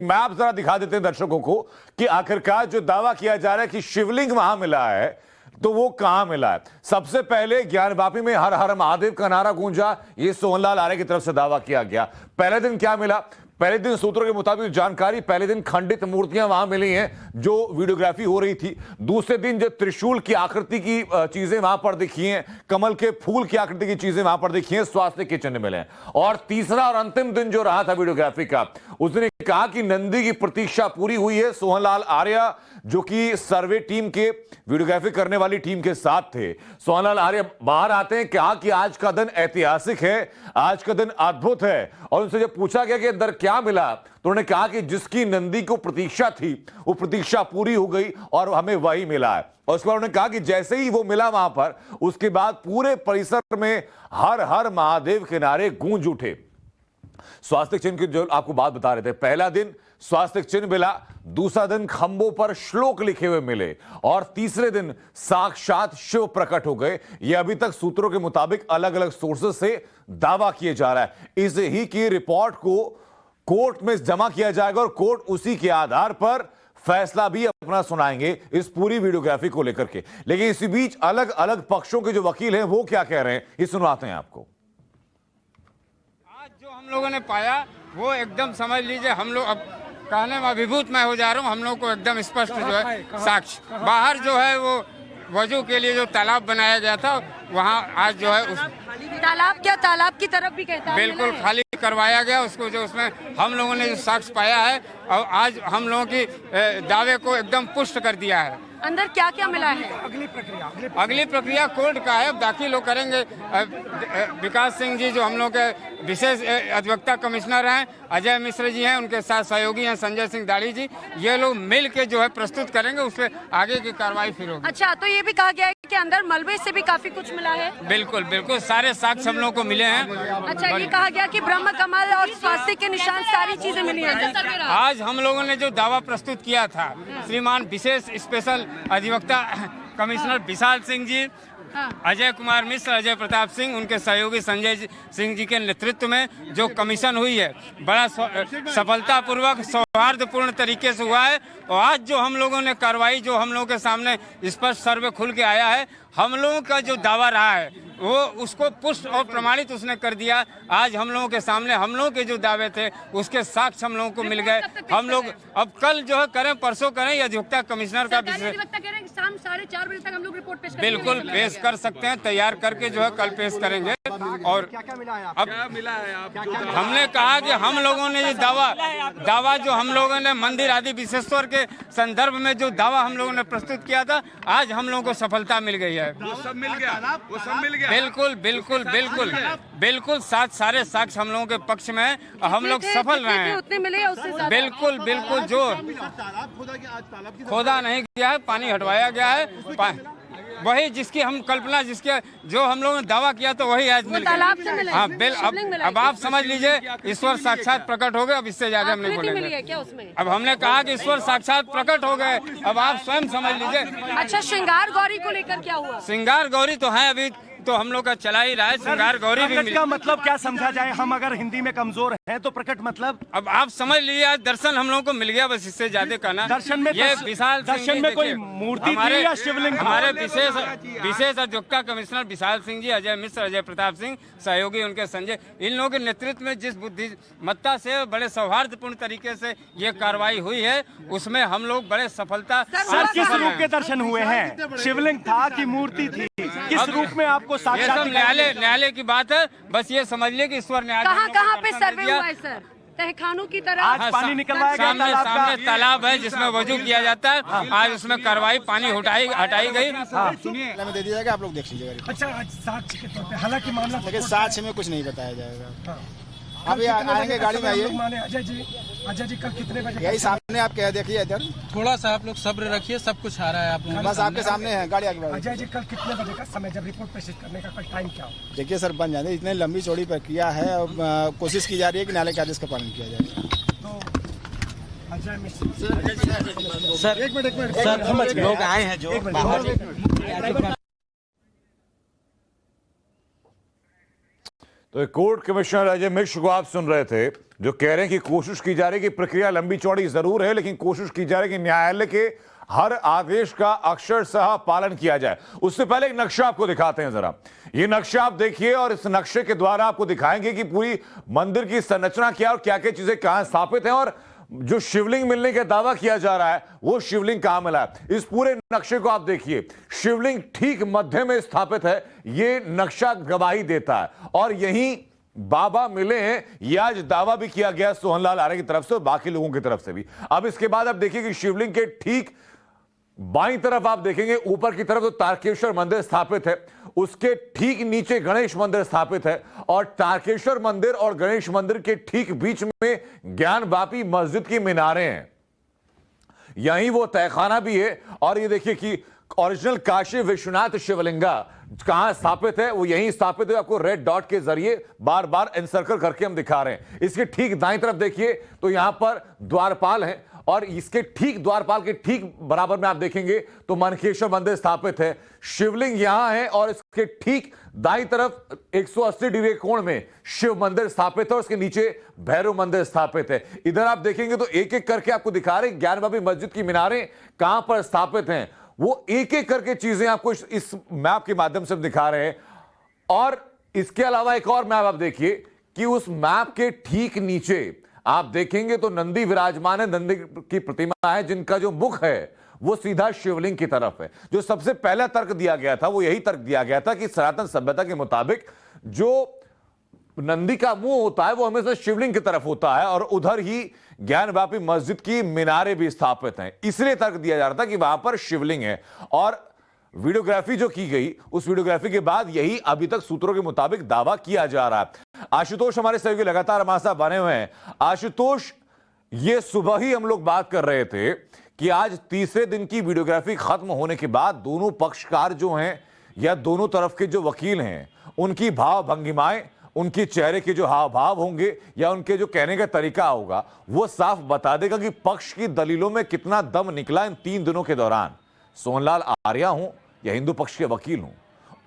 Map जरा दिखा देते हैं दर्शकों को कि आखिरकार जो दावा किया जा रहा है कि शिवलिंग वहां मिला है तो वो कहां मिला है। सबसे पहले ज्ञानवापी में हर हर महादेव का नारा गूंजा, ये सोहनलाल आर्य की तरफ से दावा किया गया। पहले दिन क्या मिला? पहले दिन सूत्रों के मुताबिक जानकारी, पहले दिन खंडित मूर्तियां वहां मिली हैं जो वीडियोग्राफी हो रही थी। दूसरे दिन जो त्रिशूल की आकृति की चीजें वहां पर दिखी हैं, कमल के फूल की आकृति की चीजें वहां पर दिखी हैं, स्वास्थ्य के चिन्ह मिले हैं। और तीसरा और अंतिम दिन जो रहा था वीडियोग्राफी का, उस दिन कहा कि नंदी की प्रतीक्षा पूरी हुई है। सोहनलाल आर्य जो कि सर्वे टीम के वीडियोग्राफी करने वाली टीम के साथ थे, सोहनलाल आर्य बाहर आते हैं, कहा कि आज का दिन ऐतिहासिक है, आज का दिन अद्भुत है। और उनसे जब पूछा गया कि अंदर क्या मिला तो उन्होंने कहा कि जिसकी नंदी को प्रतीक्षा थी वो प्रतीक्षा पूरी हो गई और हमें वही मिला है। और उसके बाद उन्होंने कहा कि जैसे ही वो मिला वहां पर, उसके बाद पूरे परिसर में हर हर महादेव के नारे गूंज उठे। स्वास्थ्य चिन्ह की जो आपको बात बता रहे थे, पहला दिन स्वास्थ्य चिन्ह मिला, दूसरा दिन खंभों पर श्लोक लिखे हुए मिले और तीसरे दिन साक्षात शिव प्रकट हो गए। यह अभी तक सूत्रों के मुताबिक अलग अलग सोर्सेस से दावा किया जा रहा है। इस ही की रिपोर्ट को कोर्ट में जमा किया जाएगा और कोर्ट उसी के आधार पर फैसला भी अपना सुनाएंगे इस पूरी वीडियोग्राफी को लेकर के। लेकिन इसी बीच अलग अलग पक्षों के जो वकील हैं वो क्या कह रहे हैं, ये सुनवाते हैं आपको। आज जो हम लोगों ने पाया वो एकदम समझ लीजिए, हम लोग अब कहने में अभिभूत मैं हो जा रहा हूँ। हम लोग को एकदम स्पष्ट जो है साक्ष्य, बाहर जो है वो वजू के लिए जो तालाब बनाया गया था वहाँ आज जो है उस तालाब, क्या तालाब की तरफ भी कहता है, बिल्कुल खाली करवाया गया उसको, जो उसमें हम लोगों ने जो साक्ष्य पाया है और आज हम लोगों की दावे को एकदम पुष्ट कर दिया है। अंदर क्या क्या मिला है? अगली प्रक्रिया कोर्ट का है, अब दाखिल लोग करेंगे। विकास सिंह जी जो हम लोग के विशेष अधिवक्ता कमिश्नर हैं, अजय मिश्र जी हैं, उनके साथ सहयोगी हैं संजय सिंह दाढ़ी जी, ये लोग मिल के जो है प्रस्तुत करेंगे, उससे आगे की कार्रवाई फिर होगी। अच्छा, तो ये भी कहा गया है कि अंदर मलबे से भी काफी कुछ मिला है? बिल्कुल बिल्कुल, सारे साक्ष्य हम लोग को मिले हैं। अच्छा, ये कहा गया कि ब्रह्म कमल और स्वास्थ्य के निशान, सारी चीजें मिली हैं। आज हम लोगों ने जो दावा प्रस्तुत किया था, श्रीमान विशेष स्पेशल अधिवक्ता कमिश्नर विशाल सिंह जी, अजय कुमार मिश्र, अजय प्रताप सिंह, उनके सहयोगी संजय सिंह जी के नेतृत्व में जो कमीशन हुई है, बड़ा सफलतापूर्वक सौहार्दपूर्ण तरीके से हुआ है। और आज जो हम लोगों ने कार्रवाई, जो हम लोगों के सामने स्पष्ट सर्वे खुल के आया है, हम लोगों का जो दावा रहा है वो उसको पुष्ट और प्रमाणित उसने कर दिया। आज हम लोगों के सामने हम लोगों के जो दावे थे उसके साक्ष्य हम लोगों को मिल गए। हम लोग अब कल जो है करें, परसों करें, या अधिवक्ता कमिश्नर का शाम 4:30 बजे तक हम लोग रिपोर्ट पेश करेंगे। बिल्कुल पेश कर सकते हैं, तैयार करके जो है कल पेश करेंगे। और अब हमने कहा कि हम लोगों ने ये दावा जो हम लोगों ने मंदिर आदि विशेश्वर के संदर्भ में जो दावा हम लोगों ने प्रस्तुत किया था, आज हम लोगों को सफलता मिल गई है। वो सब मिल गया। बिल्कुल बिल्कुल बिल्कुल बिल्कुल, सारे साक्ष्य हम लोगों के पक्ष में है, हम लोग सफल रहे हैं। उतने मिले उससे ज्यादा? बिल्कुल बिल्कुल, जो खोदा नहीं गया है, पानी हटवाया गया है, वही जिसकी हम कल्पना, जिसके जो हम लोगों ने दावा किया तो वही आज मिल गया। हाँ अब आप समझ लीजिए, ईश्वर साक्षात प्रकट हो गए। अब इससे ज्यादा हम नहीं बोलेंगे। अब हमने कहा कि ईश्वर साक्षात प्रकट हो गए, अब आप स्वयं समझ लीजिए। अच्छा, श्रृंगार गौरी को लेकर क्या हुआ? श्रृंगार गौरी तो है, अभी तो हम लोग का चला ही रहा है। श्रृंगार गौरी भी मिली। का मतलब क्या समझा जाए? हम अगर हिंदी में कमजोर हैं तो प्रकट मतलब? अब आप समझ लीजिए, आज दर्शन हम लोगों को मिल गया, बस इससे ज्यादा कहना। दर्शन में ये विशाल दर्शन में कोई मूर्ति थी या शिवलिंग? हमारे विशेष अधिवक्ता कमिश्नर विशाल सिंह जी, अजय मिश्र, अजय प्रताप सिंह, सहयोगी उनके संजय, इन लोगों के नेतृत्व में जिस बुद्धिमत्ता से बड़े सौहार्दपूर्ण तरीके से ये कार्रवाई हुई है, उसमें हम लोग बड़े सफलता। किस रूप के दर्शन हुए हैं? शिवलिंग था कि मूर्ति थी? किस रूप में आपको साक्षात? न्यायालय की बात है, बस ये समझ लिया कि ईश्वर न्यायालय कहाँ पे सर्वे हुआ है सर? तहखानों की तरह आज पानी निकलवाया गया। सामने तालाब है जिसमें वजू किया जाता है। आज उसमें कार्रवाई, पानी हटाई गई। सुनिए, में दे दिया जाएगा, आप लोग देख लीजिएगा। अच्छा, साक्ष्य के तौर पे, हालांकि मामला देखिए साक्ष्य में कुछ नहीं बताया जाएगा। अभी आएंगे गाड़ी में, आइए। अजय जी कल कितने बजे? यही सामने आप कह देखिए इधर। थोड़ा सा आप लोग सब्र रखिए, सब कुछ आ रहा है आप लोग बस आपके सामने है गाड़ी आगे। अजय जी कल कितने बजे का समय, जब रिपोर्ट पेश करने का कल टाइम क्या हो? देखिए सर, बन जाने इतनी लंबी चौड़ी प्रक्रिया है, कोशिश की जा रही है कि न्यायालय के आदेश का पालन किया जाए। तो अजय मिश्र सर, एक मिनट सर, हम लोग आए हैं जो बाहर। तो कोर्ट कमिश्नर अजय मिश्र को आप सुन रहे थे, जो कह रहे हैं कि कोशिश की जा रही है कि प्रक्रिया लंबी चौड़ी जरूर है, लेकिन कोशिश की जा रही है कि न्यायालय के हर आदेश का अक्षरशः पालन किया जाए। उससे पहले एक नक्शा आपको दिखाते हैं जरा। ये नक्शा आप देखिए और इस नक्शे के द्वारा आपको दिखाएंगे कि पूरी मंदिर की संरचना क्या और क्या क्या चीजें कहां स्थापित हैं और जो शिवलिंग मिलने का दावा किया जा रहा है वो शिवलिंग कहां मिला है। इस पूरे नक्शे को आप देखिए, शिवलिंग ठीक मध्य में स्थापित है, ये नक्शा गवाही देता है। और यहीं बाबा मिले हैं, यह आज दावा भी किया गया सोहनलाल आर्य की तरफ से और बाकी लोगों की तरफ से भी। अब इसके बाद आप देखिए कि शिवलिंग के ठीक बाईं तरफ आप देखेंगे ऊपर की तरफ तो तारकेश्वर मंदिर स्थापित है, उसके ठीक नीचे गणेश मंदिर स्थापित है और तारकेश्वर मंदिर और गणेश मंदिर के ठीक बीच में ज्ञानवापी मस्जिद की मीनारें हैं। यहीं वो तहखाना भी है और ये देखिए कि ओरिजिनल काशी विश्वनाथ शिवलिंगा कहां स्थापित है, वो यहीं स्थापित है। आपको रेड डॉट के जरिए बार बार एनसर्कल करके हम दिखा रहे हैं। इसके ठीक दाईं तरफ देखिए तो यहां पर द्वारपाल है और इसके ठीक द्वारपाल के ठीक बराबर में आप देखेंगे तो मनकेश्वर मंदिर स्थापित है। शिवलिंग यहां है और इसके ठीक दाईं तरफ 180 डिग्री कोण में शिव मंदिर स्थापित है और उसके नीचे भैरव मंदिर स्थापित है। इधर आप देखेंगे तो एक एक करके आपको दिखा रहे हैं ज्ञानवापी मस्जिद की मीनारें कहां पर स्थापित हैं, वो एक एक करके चीजें आपको इस मैप के माध्यम से दिखा रहे हैं। और इसके अलावा एक और मैप आप देखिए कि उस मैप के ठीक नीचे आप देखेंगे तो नंदी विराजमान है, नंदी की प्रतिमा है जिनका जो मुख है वो सीधा शिवलिंग की तरफ है। जो सबसे पहला तर्क दिया गया था वो यही तर्क दिया गया था कि सनातन सभ्यता के मुताबिक जो नंदी का मुंह होता है वो हमेशा शिवलिंग की तरफ होता है और उधर ही ज्ञानवापी मस्जिद की मीनारें भी स्थापित हैं। इसलिए तर्क दिया जा रहा था कि वहां पर शिवलिंग है। और वीडियोग्राफी जो की गई उस वीडियोग्राफी के बाद यही अभी तक सूत्रों के मुताबिक दावा किया जा रहा है। आशुतोष हमारे सहयोगी लगातार हमारे साथ बने हुए हैं। आशुतोष, ये सुबह ही हम लोग बात कर रहे थे कि आज तीसरे दिन की वीडियोग्राफी खत्म होने के बाद दोनों पक्षकार जो हैं या दोनों तरफ के जो वकील हैं उनकी भाव भंगिमाएं, उनके चेहरे के जो हाव भाव होंगे या उनके जो कहने का तरीका होगा वो साफ बता देगा कि पक्ष की दलीलों में कितना दम निकला इन 3 दिनों के दौरान। सोहनलाल आर्य हूं या हिंदू पक्ष के वकील हूं,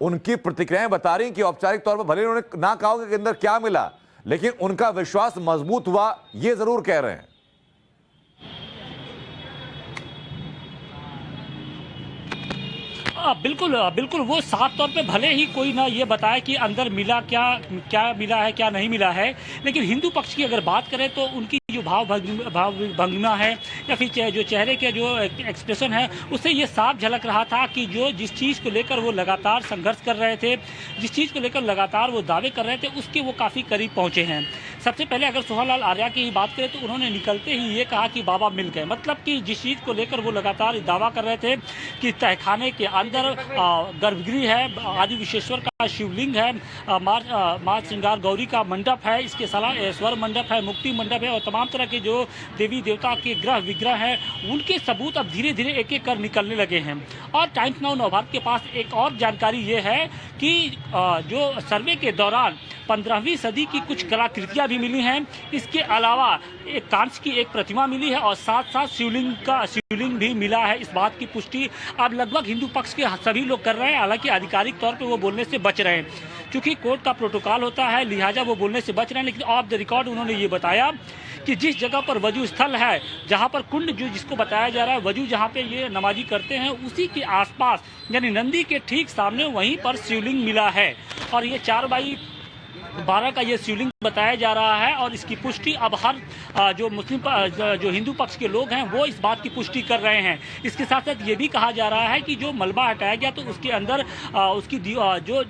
उनकी प्रतिक्रियाएं बता रही कि औपचारिक तौर पर भले उन्होंने ना कहा होगा कि अंदर क्या मिला, लेकिन उनका विश्वास मजबूत हुआ, ये जरूर कह रहे हैं। बिल्कुल बिल्कुल, वो साफ तौर पे भले ही कोई ना ये बताए कि अंदर मिला क्या मिला है क्या नहीं मिला है, लेकिन हिंदू पक्ष की अगर बात करें तो उनकी जो भाव भंगिमा है या फिर जो चेहरे के जो एक्सप्रेशन है उससे ये साफ झलक रहा था कि जो जिस चीज़ को लेकर वो लगातार संघर्ष कर रहे थे, जिस चीज़ को लेकर लगातार वो दावे कर रहे थे उसके वो काफ़ी करीब पहुँचे हैं। सबसे पहले अगर सोहनलाल आर्य की बात करें तो उन्होंने निकलते ही ये कहा कि बाबा मिल गए, मतलब कि जिस चीज़ को लेकर वो लगातार दावा कर रहे थे कि तहखाने के अंदर गर्भगृह है, आदि विश्वेश्वर का शिवलिंग है, माँ श्रृंगार गौरी का मंडप है, इसके साला स्वर मंडप है, मुक्ति मंडप है और तमाम तरह के जो देवी देवता के ग्रह विग्रह हैं उनके सबूत अब धीरे धीरे एक एक कर निकलने लगे हैं। और टाइम्स नाउ नवभारत के पास एक और जानकारी ये है कि जो सर्वे के दौरान 15वीं सदी की कुछ कलाकृतियाँ भी मिली हैं, इसके अलावा एक कांच की एक प्रतिमा मिली है और साथ साथ शिवलिंग भी मिला है। इस बात की पुष्टि अब लगभग हिंदू पक्ष के सभी लोग कर रहे हैं, हालांकि आधिकारिक तौर पे वो बोलने से बच रहे हैं क्योंकि कोर्ट का प्रोटोकॉल होता है, लिहाजा वो बोलने से बच रहे हैं। लेकिन ऑफ द रिकॉर्ड उन्होंने ये बताया कि जिस जगह पर वजू स्थल है, जहाँ पर कुंड जो जिसको बताया जा रहा है वजू जहाँ पे ये नमाजी करते हैं उसी के आसपास यानी नंदी के ठीक सामने वहीं पर शिवलिंग मिला है और ये 4x12 का ये शिवलिंग बताया जा रहा है। और इसकी पुष्टि अब हर जो मुस्लिम जो हिंदू पक्ष के लोग हैं वो इस बात की पुष्टि कर रहे हैं। इसके साथ साथ ये भी कहा जा रहा है कि जो मलबा हटाया गया तो उसके अंदर उसकी जो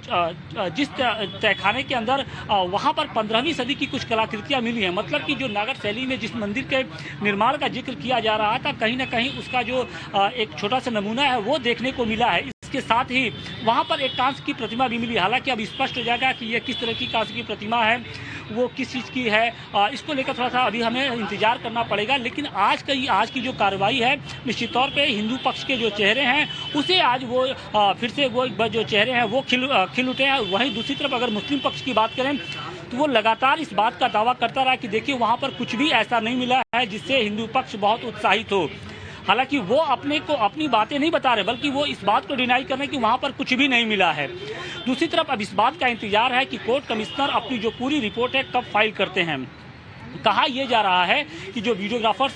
जिस तहखाने के अंदर वहाँ पर 15वीं सदी की कुछ कलाकृतियाँ मिली हैं, मतलब कि जो नागर शैली में जिस मंदिर के निर्माण का जिक्र किया जा रहा था कहीं ना कहीं उसका जो एक छोटा सा नमूना है वो देखने को मिला है। इसके साथ ही वहाँ पर एक कांच की प्रतिमा भी मिली, हालांकि अब स्पष्ट हो जाएगा कि यह किस तरह की कांच की प्रतिमा है, वो किस चीज़ की है, इसको लेकर थोड़ा सा अभी हमें इंतजार करना पड़ेगा। लेकिन आज की जो कार्रवाई है निश्चित तौर पे हिंदू पक्ष के जो चेहरे हैं उसे आज वो फिर से वो जो चेहरे हैं वो खिल उठे हैं। वहीं दूसरी तरफ अगर मुस्लिम पक्ष की बात करें तो वो लगातार इस बात का दावा करता रहा कि देखिए वहाँ पर कुछ भी ऐसा नहीं मिला है जिससे हिंदू पक्ष बहुत उत्साहित हो। हालांकि वो अपने को अपनी बातें नहीं बता रहे, बल्कि वो इस बात को डिनाई कर रहे हैं कि वहाँ पर कुछ भी नहीं मिला है। दूसरी तरफ अब इस बात का इंतजार है कि कोर्ट कमिश्नर अपनी जो पूरी रिपोर्ट है कब फाइल करते हैं। कहा यह जा रहा है कि जो वीडियोग्राफर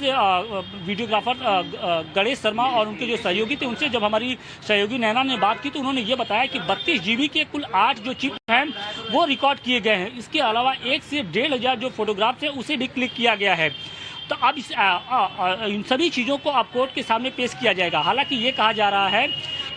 गणेश शर्मा और उनके जो सहयोगी थे, उनसे जब हमारी सहयोगी नैना ने बात की तो उन्होंने ये बताया कि 32 GB के कुल 8 जो चिप हैं वो रिकॉर्ड किए गए हैं। इसके अलावा 1 से 1,500 जो फोटोग्राफ्स है उसे भी क्लिक किया गया है। तो अब इन सभी चीज़ों को अब कोर्ट के सामने पेश किया जाएगा। हालांकि ये कहा जा रहा है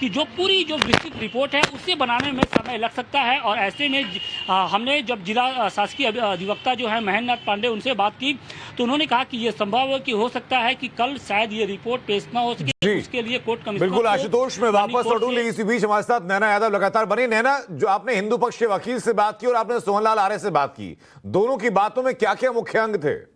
कि जो पूरी जो विस्तृत रिपोर्ट है उसे बनाने में समय लग सकता है, और ऐसे में हमने जब जिला शासकीय अधिवक्ता जो है महेंद्र नाथ पांडे उनसे बात की तो उन्होंने कहा कि ये संभव है कि हो सकता है कि कल शायद ये रिपोर्ट पेश ना हो सके, उसके लिए कोर्ट कमिश्नर बिल्कुल आशुतोष में वापस लौटूं, लेकिन इसी बीच हमारे साथ नैना यादव लगातार बनी। नैना, जो आपने हिंदू पक्ष के वकील से बात की और आपने सोहनलाल आर्य से बात की, दोनों की बातों में क्या क्या मुख्य अंग थे?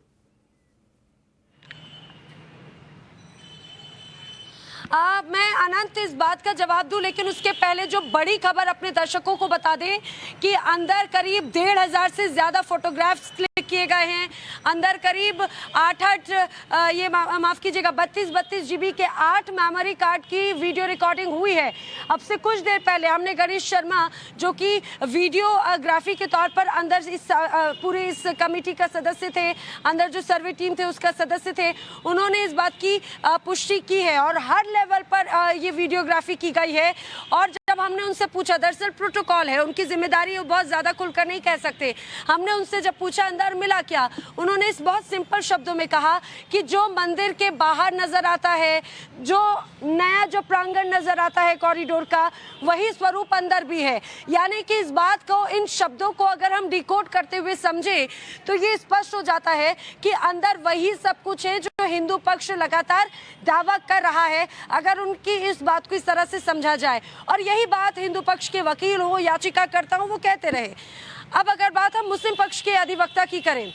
मैं अनंत इस बात का जवाब दूं, लेकिन उसके पहले जो बड़ी खबर अपने दर्शकों को बता दें कि अंदर करीब 1,500 से ज्यादा फोटोग्राफ्स क्लिक किए गए हैं। अंदर करीब 32 GB के 8 मेमोरी कार्ड की वीडियो रिकॉर्डिंग हुई है। अब से कुछ देर पहले हमने गणेश शर्मा, जो कि वीडियोग्राफी के तौर पर अंदर इस पूरे इस कमेटी का सदस्य थे, अंदर जो सर्वे टीम थे उसका सदस्य थे, उन्होंने इस बात की पुष्टि की है और हर लेवल पर ये वीडियोग्राफी की गई है। और जब हमने उनसे पूछा, दरअसल प्रोटोकॉल है, उनकी जिम्मेदारी बहुत ज्यादा खुलकर नहीं कह सकते, हमने उनसे जब पूछा अंदर मिला क्या, उन्होंने इस बहुत सिंपल शब्दों में कहा कि जो मंदिर के बाहर नजर आता है, जो नया जो प्रांगण नजर आता है कॉरिडोर का, वही स्वरूप अंदर भी है। यानी कि इस बात को, इन शब्दों को अगर हम डिकोड करते हुए समझे तो ये स्पष्ट हो जाता है कि अंदर वही सब कुछ है जो हिंदू पक्ष लगातार दावा कर रहा है, अगर उनकी इस बात को इस तरह से समझा जाए। और यही बात हिंदू पक्ष के वकील हो, याचिकाकर्ता हो, वो कहते रहे। अब अगर बात हम मुस्लिम पक्ष के अधिवक्ता की करें,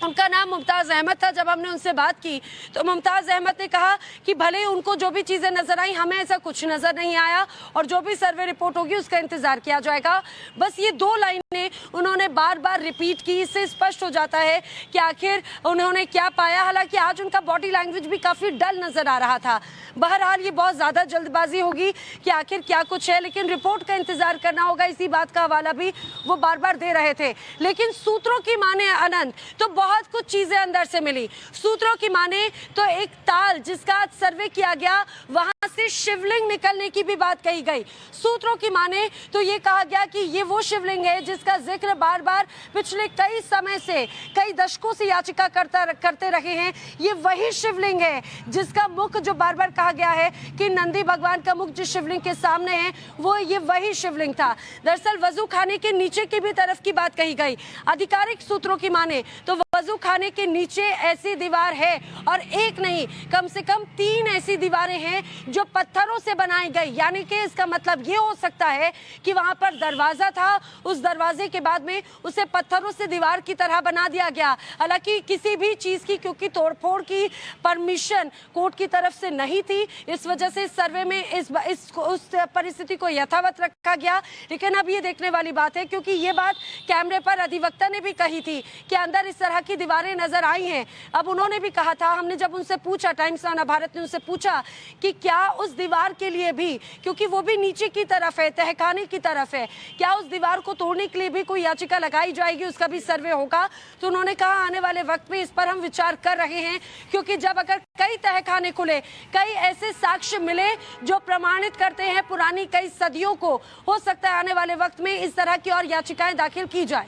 उनका नाम मुमताज़ अहमद था। जब हमने उनसे बात की तो मुमताज़ अहमद ने कहा कि भले उनको जो भी चीज़ें नजर आई, हमें ऐसा कुछ नजर नहीं आया और जो भी सर्वे रिपोर्ट होगी उसका इंतजार किया जाएगा। बस ये 2 लाइनें उन्होंने बार बार रिपीट की। इससे स्पष्ट हो जाता है कि आखिर उन्होंने क्या पाया। हालांकि आज उनका बॉडी लैंग्वेज भी काफ़ी डल नजर आ रहा था। बहरहाल ये बहुत ज़्यादा जल्दबाजी होगी कि आखिर क्या कुछ है, लेकिन रिपोर्ट का इंतजार करना होगा। इसी बात का हवाला भी वो बार बार दे रहे थे। लेकिन सूत्रों की माने अनंत, तो बहुत कुछ चीजें अंदर से मिली। सूत्रों की माने तो एक ताल जिसका सर्वे किया गया, वहां से शिवलिंग निकलने की भी बात कही गई। सूत्रों की माने तो ये कहा गया कि ये वो शिवलिंग है जिसका जिक्र बार बार पिछले कई समय से, कई दशकों से याचिका करते रहे हैं। ये वही शिवलिंग है जिसका मुख, जो बार बार कहा गया है कि नंदी भगवान का मुख जिस शिवलिंग के सामने है, वो ये वही शिवलिंग था। दरअसल वजू खाने के नीचे की भी तरफ की बात कही गई। आधिकारिक सूत्रों की माने तो वजू खाने के नीचे ऐसी दीवार है, और एक नहीं, कम से कम 3 ऐसी दीवारें हैं जो पत्थरों से बनाई गई। यानी कि इसका मतलब ये हो सकता है कि वहां पर दरवाजा था, उस दरवाजे के बाद में उसे पत्थरों से दीवार की तरह बना दिया गया। हालांकि किसी भी चीज की क्योंकि तोड़फोड़ की परमिशन कोर्ट की तरफ से नहीं थी, इस वजह से सर्वे में उस परिस्थिति को यथावत रखा गया। लेकिन अब ये देखने वाली बात है, क्योंकि ये बात कैमरे पर अधिवक्ता ने भी कही थी कि अंदर इस तरह की दीवारें नजर आई हैं। अब उन्होंने भी कहा था, हमने जब उनसे पूछा, टाइम्स ऑफ भारत ने उनसे पूछा कि क्या उस दीवार के लिए भी, क्योंकि वो भी नीचे की तरफ है, तहखाने की तरफ है, क्या उस दीवार को तोड़ने के लिए भी कोई याचिका लगाई जाएगी, उसका भी सर्वे होगा? तो उन्होंने कहा आने वाले वक्त में इस पर हम विचार कर रहे हैं, क्योंकि जब अगर कई तहखाने खुले, कई ऐसे साक्ष्य मिले जो प्रमाणित करते हैं पुरानी कई सदियों को, हो सकता है आने वाले वक्त में इस तरह की और याचिकाएं दाखिल की जाए।